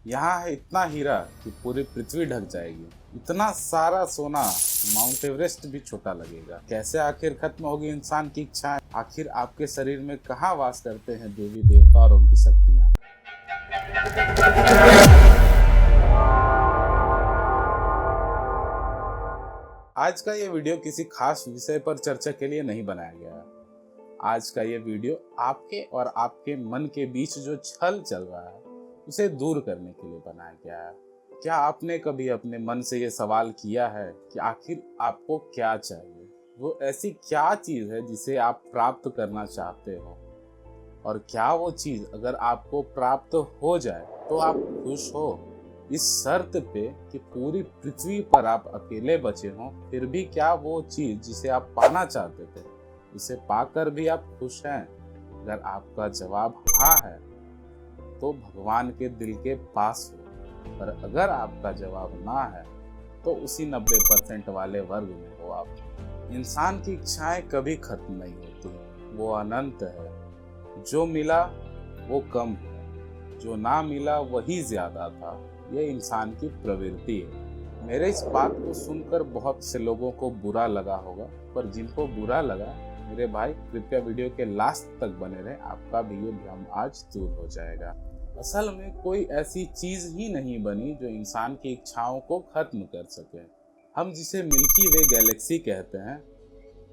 यहाँ है इतना हीरा कि पूरी पृथ्वी ढक जाएगी। इतना सारा सोना माउंट एवरेस्ट भी छोटा लगेगा। कैसे आखिर खत्म होगी इंसान की इच्छाएं? आखिर आपके शरीर में कहाँ वास करते हैं देवी देवता और उनकी शक्तियाँ? आज का ये वीडियो किसी खास विषय पर चर्चा के लिए नहीं बनाया गया है। आज का ये वीडियो आपके और आपके मन के बीच जो छल चल रहा है उसे दूर करने के लिए बनाया गया है। क्या आपने कभी अपने मन से ये सवाल किया है कि आखिर आपको क्या चाहिए? वो ऐसी क्या चीज़ है जिसे आप प्राप्त करना चाहते हो? और क्या वो चीज़ अगर आपको प्राप्त हो जाए तो आप खुश हो? इस शर्त पे कि पूरी पृथ्वी पर आप अकेले बचे हों, फिर भी क्या वो चीज़ जिसे आप पाना चाहते थे उसे पाकर भी आप खुश हैं? अगर आपका जवाब हाँ है तो भगवान के दिल के पास हो, पर अगर आपका जवाब ना है तो उसी 90% वाले वर्ग में हो आप। इंसान की इच्छाएं कभी खत्म नहीं होती, वो अनंत है। जो मिला वो कम है, जो ना मिला वही ज्यादा था। ये इंसान की प्रवृत्ति है। मेरे इस बात को सुनकर बहुत से लोगों को बुरा लगा होगा, पर जिनको बुरा लगा मेरे भाई कृपया वीडियो के लास्ट तक बने रहें, आपका भी ये भ्रम आज दूर हो जाएगा। असल में कोई ऐसी चीज ही नहीं बनी जो इंसान की इच्छाओं को खत्म कर सके। हम जिसे मिल्की वे गैलेक्सी कहते हैं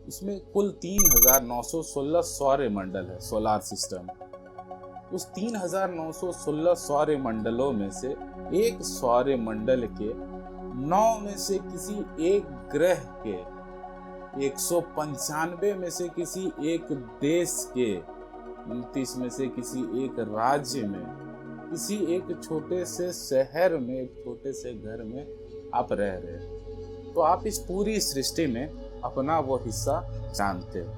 उसमें कुल 3916 सौर्य मंडल है, सोलार सिस्टम। उस 3916 सौर्य मंडलों में से एक सौर्य मंडल के 9 में से किसी एक ग्रह के, 195 में से किसी एक देश के, 29 में से किसी एक राज्य में, किसी एक छोटे से शहर में, एक छोटे से घर में आप रह रहे हैं। तो आप इस पूरी सृष्टि में अपना वो हिस्सा जानते हो।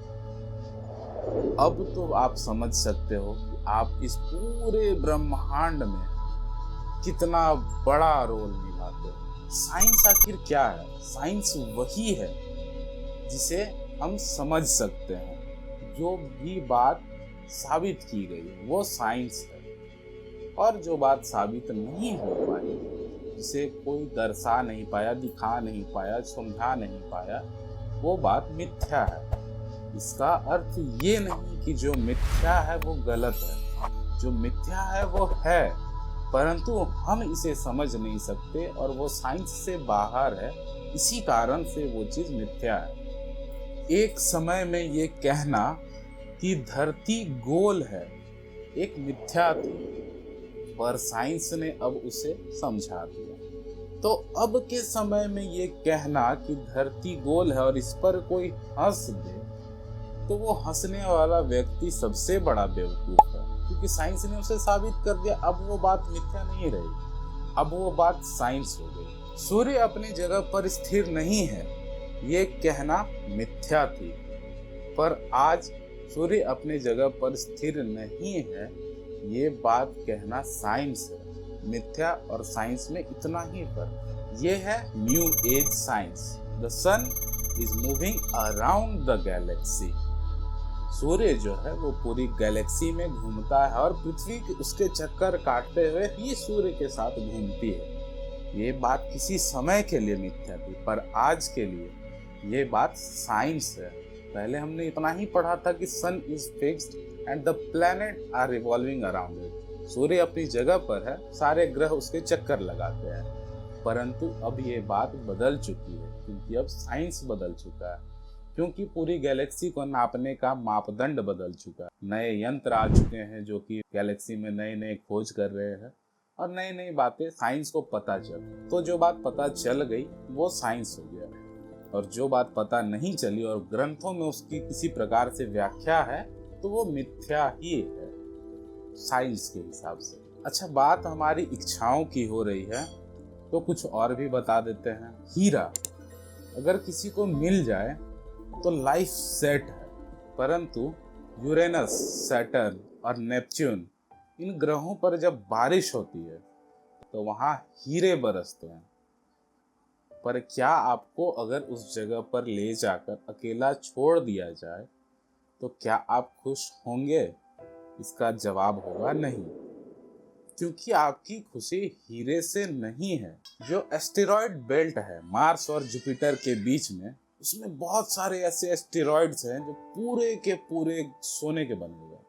अब तो आप समझ सकते हो कि आप इस पूरे ब्रह्मांड में कितना बड़ा रोल निभाते हो। साइंस आखिर क्या है? साइंस वही है जिसे हम समझ सकते हैं। जो भी बात साबित की गई है वो साइंस है, और जो बात साबित नहीं हो पाई, जिसे कोई दर्शा नहीं पाया, दिखा नहीं पाया, समझा नहीं पाया, वो बात मिथ्या है। इसका अर्थ ये नहीं कि जो मिथ्या है वो गलत है। जो मिथ्या है वो है, परंतु हम इसे समझ नहीं सकते और वो साइंस से बाहर है, इसी कारण से वो चीज मिथ्या है। एक समय में ये कहना कि धरती गोल है एक मिथ्या थी, पर साइंस ने अब उसे समझा दिया। तो अब के समय में ये कहना कि धरती गोल है और इस पर कोई हंस दे, तो वो हंसने वाला व्यक्ति सबसे बड़ा बेवकूफ है, क्योंकि साइंस ने उसे साबित कर दिया। अब वो बात मिथ्या नहीं रही, अब वो बात साइंस हो गई। सूर्य अपनी जगह पर स्थिर नहीं है, ये कहना मिथ्या थी, पर आज सूर्य अपनी जगह पर स्थिर नहीं है, ये बात कहना साइंस है। मिथ्या और साइंस में इतना ही फर्क। ये है new age science. The sun is moving around the galaxy. सूर्य जो है वो पूरी गैलेक्सी में घूमता है और पृथ्वी उसके चक्कर काटते हुए ही सूर्य के साथ घूमती है। ये बात किसी समय के लिए मिथ्या थी, पर आज के लिए ये बात साइंस है। पहले हमने इतना ही पढ़ा था कि sun is fixed and the planet are revolving around it. सूर्य अपनी जगह पर है, सारे ग्रह उसके चक्कर लगाते हैं। परंतु अब ये बात बदल चुकी है, क्योंकि अब साइंस बदल चुका है, क्योंकि पूरी गैलेक्सी को नापने का मापदंड बदल चुका है। नए यंत्र आ चुके हैं जो कि गैलेक्सी में नए नए खोज कर रहे हैं और नई नई बातें साइंस को पता चल। तो जो बात पता चल गई वो साइंस हो गया, और जो बात पता नहीं चली और ग्रंथों में उसकी किसी प्रकार से व्याख्या है तो वो मिथ्या ही है साइंस के हिसाब से। अच्छा, बात हमारी इच्छाओं की हो रही है तो कुछ और भी बता देते हैं। हीरा अगर किसी को मिल जाए तो लाइफ सेट है, परंतु यूरेनस, सैटर्न और नेपच्यून, इन ग्रहों पर जब बारिश होती है तो वहां हीरे बरसते हैं। पर क्या आपको अगर उस जगह पर ले जाकर अकेला छोड़ दिया जाए तो क्या आप खुश होंगे? इसका जवाब होगा नहीं। क्योंकि आपकी खुशी हीरे से नहीं है। जो एस्टेरॉयड बेल्ट है मार्स और जुपिटर के बीच में, उसमें बहुत सारे ऐसे एस्टेरॉयड्स हैं जो पूरे के पूरे सोने के बने हुए हैं।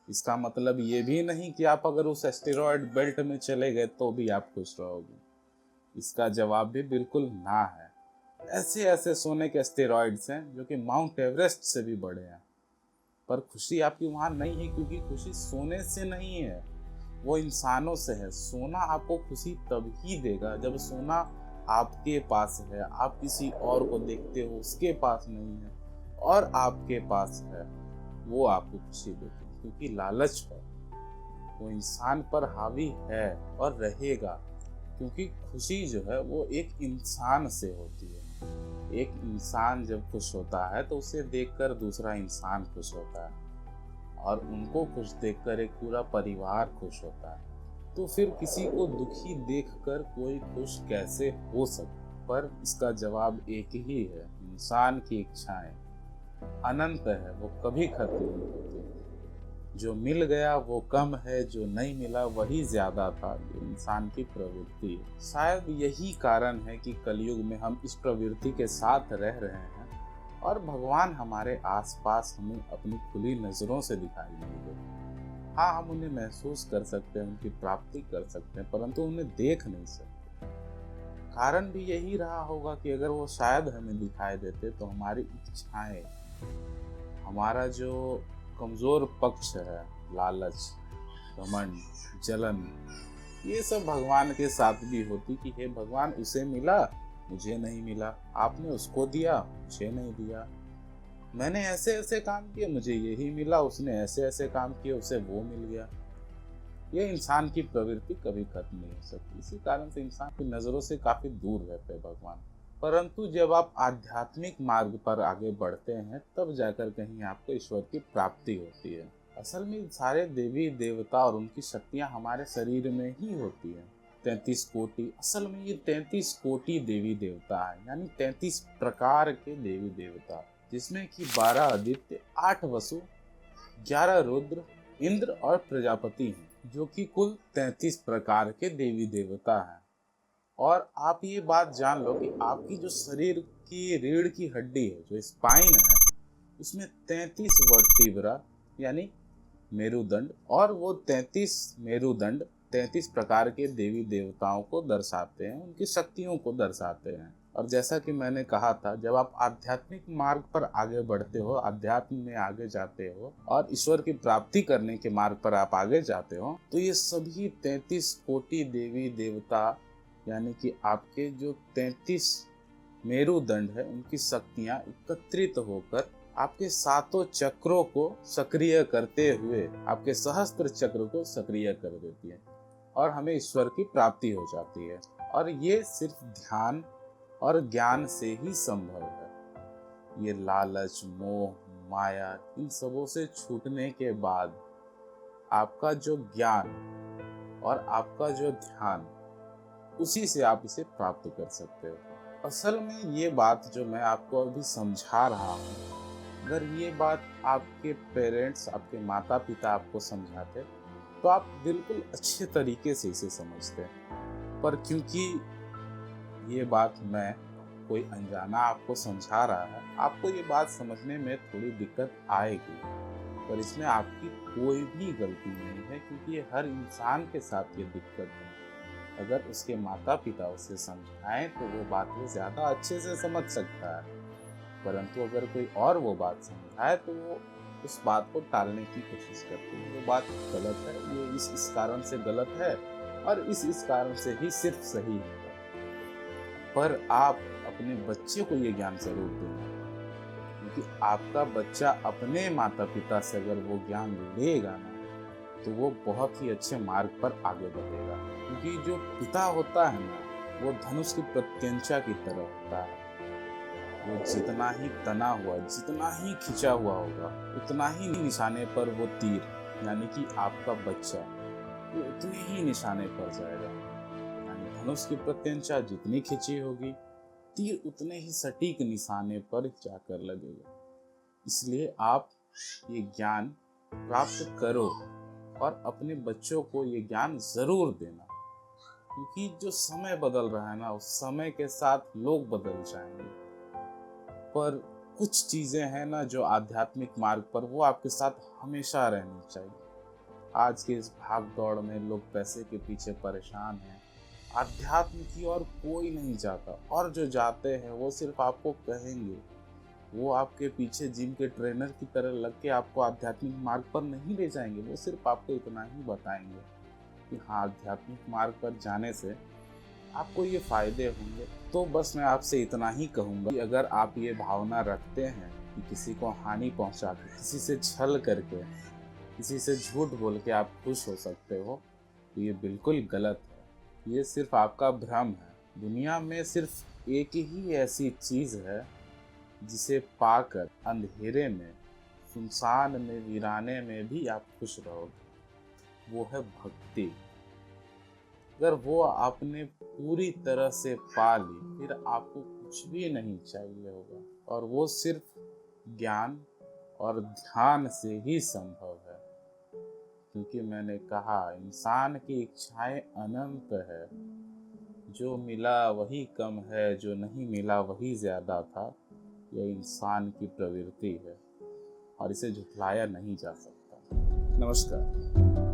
इसका मतलब ये भी नहीं कि आप अगर उस एस्टेरॉयड बेल्ट में चले गए तो भी आप खुश रहोगे। इसका जवाब भी बिल्कुल ना है। ऐसे ऐसे सोने के एस्टेरॉयड्स हैं जो कि माउंट एवरेस्ट से भी बड़े हैं, पर खुशी आपकी वहां नहीं है, क्योंकि खुशी सोने से नहीं है, वो इंसानों से है। सोना आपको खुशी तभी देगा जब सोना आपके पास है, आप किसी और को देखते हो उसके पास नहीं है और आपके पास है, वो आपको खुशी देती है। क्योंकि लालच है वो इंसान पर हावी है और रहेगा, क्योंकि खुशी जो है वो एक इंसान से होती है। एक इंसान जब खुश होता है तो उसे देखकर दूसरा इंसान खुश होता है, और उनको खुश देखकर एक पूरा परिवार खुश होता है। तो फिर किसी को दुखी देखकर कोई खुश कैसे हो सकता? पर इसका जवाब एक ही है, इंसान की इच्छाएं अनंत है, वो कभी खत्म नहीं होती। जो मिल गया वो कम है, जो नहीं मिला वही ज्यादा था। ये इंसान की प्रवृत्ति है। शायद यही कारण है कि कलयुग में हम इस प्रवृत्ति के साथ रह रहे हैं और भगवान हमारे आसपास हमें अपनी खुली नजरों से दिखाई नहीं देते। हाँ, हम उन्हें महसूस कर सकते हैं, उनकी प्राप्ति कर सकते हैं, परंतु उन्हें देख नहीं सकते। कारण भी यही रहा होगा कि अगर वो शायद हमें दिखाई देते तो हमारी इच्छाएं, हमारा जो कमजोर पक्ष है, लालच, घमंड, जलन, ये सब भगवान के साथ भी होती कि हे भगवान, उसे मिला मुझे नहीं मिला, आपने उसको दिया मुझे नहीं दिया, मैंने ऐसे ऐसे काम किए मुझे यही मिला, उसने ऐसे ऐसे काम किए उसे वो मिल गया। ये इंसान की प्रवृत्ति कभी खत्म नहीं हो सकती। इसी कारण से इंसान की नजरों से काफी दूर रहते हैं भगवान। परंतु जब आप आध्यात्मिक मार्ग पर आगे बढ़ते हैं तब जाकर कहीं आपको ईश्वर की प्राप्ति होती है। असल में सारे देवी देवता और उनकी शक्तियां हमारे शरीर में ही होती है। 33 कोटि, असल में ये 33 कोटि देवी देवता है, यानी 33 प्रकार के देवी देवता, जिसमें कि 12 आदित्य, 8 वसु, 11 रुद्र, इंद्र और प्रजापति हैं, जो कि कुल 33 प्रकार के देवी देवता हैं। और आप ये बात जान लो कि आपकी जो शरीर की रीढ़ की हड्डी है, जो स्पाइन है, उसमें 33 वर्टिब्रा यानी मेरुदंड, और वो 33 मेरुदंड 33 प्रकार के देवी देवताओं को दर्शाते हैं, उनकी शक्तियों को दर्शाते हैं। और जैसा कि मैंने कहा था, जब आप आध्यात्मिक मार्ग पर आगे बढ़ते हो, अध्यात्म में आगे जाते हो और ईश्वर की प्राप्ति करने के मार्ग पर आप आगे जाते हो, तो ये सभी 33 कोटि देवी देवता यानी कि आपके जो 33 मेरुदंड है, उनकी शक्तियां एकत्रित होकर आपके सातों चक्रों को सक्रिय करते हुए आपके सहस्त्र चक्र को सक्रिय कर देती है और हमें ईश्वर की प्राप्ति हो जाती है। और ये सिर्फ ध्यान और ज्ञान से ही संभव है। ये लालच, मोह, माया, इन सबों से छूटने के बाद आपका जो ज्ञान और आपका जो ध्यान, उसी से आप इसे प्राप्त कर सकते हो। असल में ये बात जो मैं आपको अभी समझा रहा हूँ, अगर ये बात आपके पेरेंट्स, आपके माता पिता आपको समझाते तो आप बिल्कुल अच्छे तरीके से इसे समझते। पर क्योंकि ये बात मैं कोई अनजाना आपको समझा रहा है, आपको ये बात समझने में थोड़ी दिक्कत आएगी, पर इसमें आपकी कोई भी गलती नहीं है, क्योंकि ये हर इंसान के साथ ये दिक्कत है। अगर उसके माता पिता उसे समझाएं तो वो बात वो ज़्यादा अच्छे से समझ सकता है, परंतु अगर कोई और वो बात समझाए तो वो उस बात को टालने की कोशिश करते हैं। वो बात गलत है, ये इस कारण से गलत है और इस कारण से ही सिर्फ सही है। पर आप अपने बच्चे को ये ज्ञान जरूर देना, क्योंकि आपका बच्चा अपने माता पिता से अगर वो ज्ञान लेगा ना, तो वो बहुत ही अच्छे मार्ग पर आगे बढ़ेगा। क्योंकि जो पिता होता है ना, वो धनुष की प्रत्यंचा की तरह होता है। वो जितना ही तना हुआ, जितना ही खिंचा हुआ होगा, उतना ही निशाने पर वो तीर यानी कि आपका बच्चा, वो उतने ही निशाने पर जाएगा। यानी धनुष की प्रत्यंचा जितनी खिंची होगी, तीर उतने ही सटीक निशाने पर जाकर लगेगा। इसलिए आप ये ज्ञान प्राप्त करो, और अपने बच्चों को ये ज्ञान ज़रूर देना, क्योंकि जो समय बदल रहा है ना, उस समय के साथ लोग बदल जाएंगे। पर कुछ चीज़ें हैं ना जो आध्यात्मिक मार्ग पर, वो आपके साथ हमेशा रहनी चाहिए। आज के इस भाग दौड़ में लोग पैसे के पीछे परेशान हैं, आध्यात्म की ओर कोई नहीं जाता, और जो जाते हैं वो सिर्फ आपको कहेंगे, वो आपके पीछे जिम के ट्रेनर की तरह लग के आपको आध्यात्मिक मार्ग पर नहीं ले जाएंगे। वो सिर्फ आपको इतना ही बताएंगे कि हाँ, आध्यात्मिक मार्ग पर जाने से आपको ये फायदे होंगे। तो बस मैं आपसे इतना ही कहूँगा कि अगर आप ये भावना रखते हैं कि किसी को हानि पहुँचा के, किसी से छल करके, किसी से झूठ बोल के आप खुश हो सकते हो, तो ये बिल्कुल गलत है। ये सिर्फ आपका भ्रम है। दुनिया में सिर्फ एक ही ऐसी चीज़ है जिसे पाकर अंधेरे में, सुनसान में, वीराने में भी आप खुश रहोगे। वो है भक्ति। अगर वो आपने पूरी तरह से पा ली, फिर आपको कुछ भी नहीं चाहिए होगा, और वो सिर्फ ज्ञान और ध्यान से ही संभव है। क्योंकि मैंने कहा, इंसान की इच्छाएं अनंत है। जो मिला वही कम है, जो नहीं मिला वही ज्यादा था। यह इंसान की प्रवृत्ति है और इसे झुठलाया नहीं जा सकता। नमस्कार।